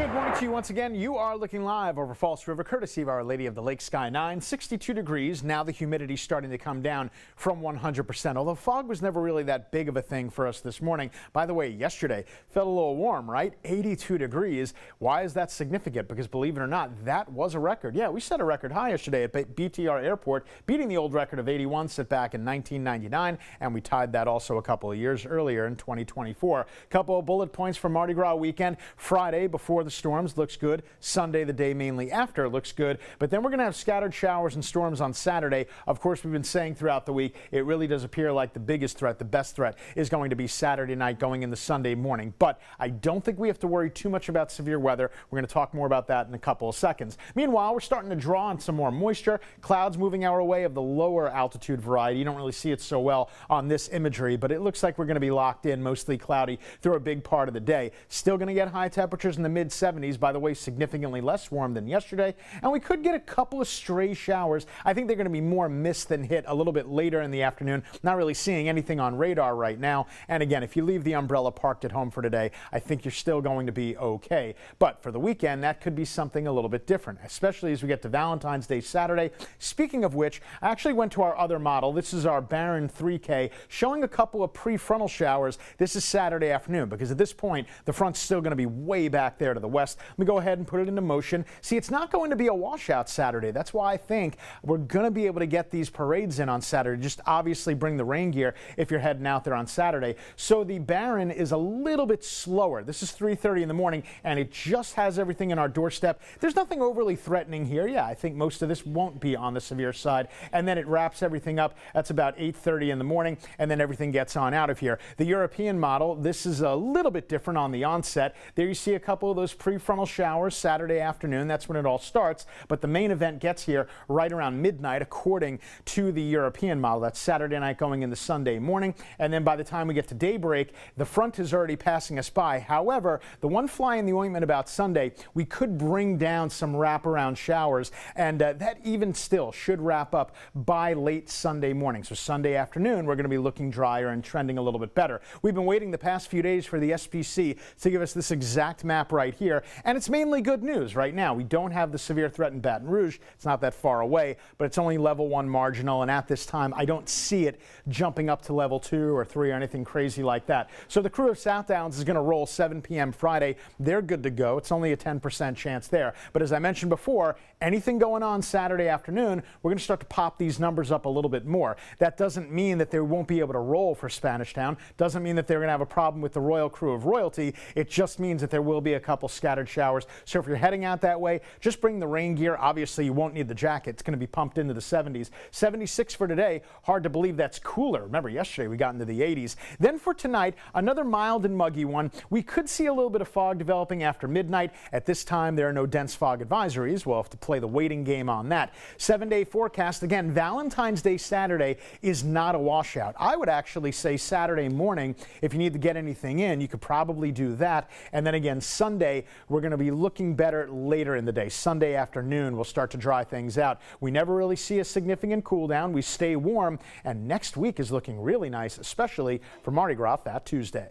Good morning to you once again. You are looking live over Falls River, courtesy of Our Lady of the Lake Sky 9. 62 degrees. Now the humidity starting to come down from 100%. Although fog was never really that big of a thing for us this morning. By the way, yesterday felt a little warm, right? 82 degrees. Why is that significant? Because believe it or not, that was a record. Yeah, we set a record high yesterday at BTR Airport, beating the old record of 81 set back in 1999. And we tied that also a couple of years earlier in 2024. Couple of bullet points for Mardi Gras weekend. Friday before the storms looks good. Sunday, the day mainly after, looks good. But then we're going to have scattered showers and storms on Saturday. Of course, we've been saying throughout the week, it really does appear like the biggest threat, the best threat, is going to be Saturday night going into Sunday morning. But I don't think we have to worry too much about severe weather. We're going to talk more about that in a couple of seconds. Meanwhile, we're starting to draw on some more moisture. Clouds moving our way of the lower altitude variety. You don't really see it so well on this imagery, but it looks like we're going to be locked in, mostly cloudy through a big part of the day. Still going to get high temperatures in the mid-70s. By the way, significantly less warm than yesterday, and we could get a couple of stray showers. I think they're going to be more mist than hit a little bit later in the afternoon. Not really seeing anything on radar right now. And again, if you leave the umbrella parked at home for today, I think you're still going to be okay. But for the weekend, that could be something a little bit different, especially as we get to Valentine's Day Saturday. Speaking of which, I actually went to our other model. This is our Barron 3K, showing a couple of prefrontal showers. This is Saturday afternoon, because at this point, the front's still going to be way back there to the west. Let me go ahead and put it into motion. See, it's not going to be a washout Saturday. That's why I think we're going to be able to get these parades in on Saturday. Just obviously bring the rain gear if you're heading out there on Saturday. So the Barron is a little bit slower. This is 3:30 in the morning, and it just has everything in our doorstep. There's nothing overly threatening here. Yeah, I think most of this won't be on the severe side. And then it wraps everything up. That's about 8:30 in the morning, and then everything gets on out of here. The European model, this is a little bit different on the onset. There you see a couple of those prefrontal showers Saturday afternoon. That's when it all starts. But the main event gets here right around midnight, according to the European model. That's Saturday night going into Sunday morning. And then by the time we get to daybreak, the front is already passing us by. However, the one fly in the ointment about Sunday, we could bring down some wraparound showers. And that even still should wrap up by late Sunday morning. So Sunday afternoon, we're going to be looking drier and trending a little bit better. We've been waiting the past few days for the SPC to give us this exact map right here. And it's mainly good news right now. We don't have the severe threat in Baton Rouge. It's not that far away, but it's only level 1 marginal. And at this time, I don't see it jumping up to level 2 or 3 or anything crazy like that. So the crew of South Downs is going to roll 7 p.m. Friday. They're good to go. It's only a 10% chance there. But as I mentioned before, anything going on Saturday afternoon, we're going to start to pop these numbers up a little bit more. That doesn't mean that they won't be able to roll for Spanish Town. Doesn't mean that they're going to have a problem with the Royal Crew of Royalty. It just means that there will be a couple scattered showers. So if you're heading out that way, just bring the rain gear. Obviously, you won't need the jacket. It's going to be pumped into the 70s. 76 for today. Hard to believe that's cooler. Remember, yesterday we got into the 80s. Then for tonight, another mild and muggy one. We could see a little bit of fog developing after midnight. At this time, there are no dense fog advisories. We'll have to play the waiting game on that. 7-day forecast. Again, Valentine's Day Saturday is not a washout. I would actually say Saturday morning, if you need to get anything in, you could probably do that. And then again, Sunday, we're going to be looking better later in the day. Sunday afternoon, we'll start to dry things out. We never really see a significant cool down. We stay warm, and next week is looking really nice, especially for Mardi Gras that Tuesday.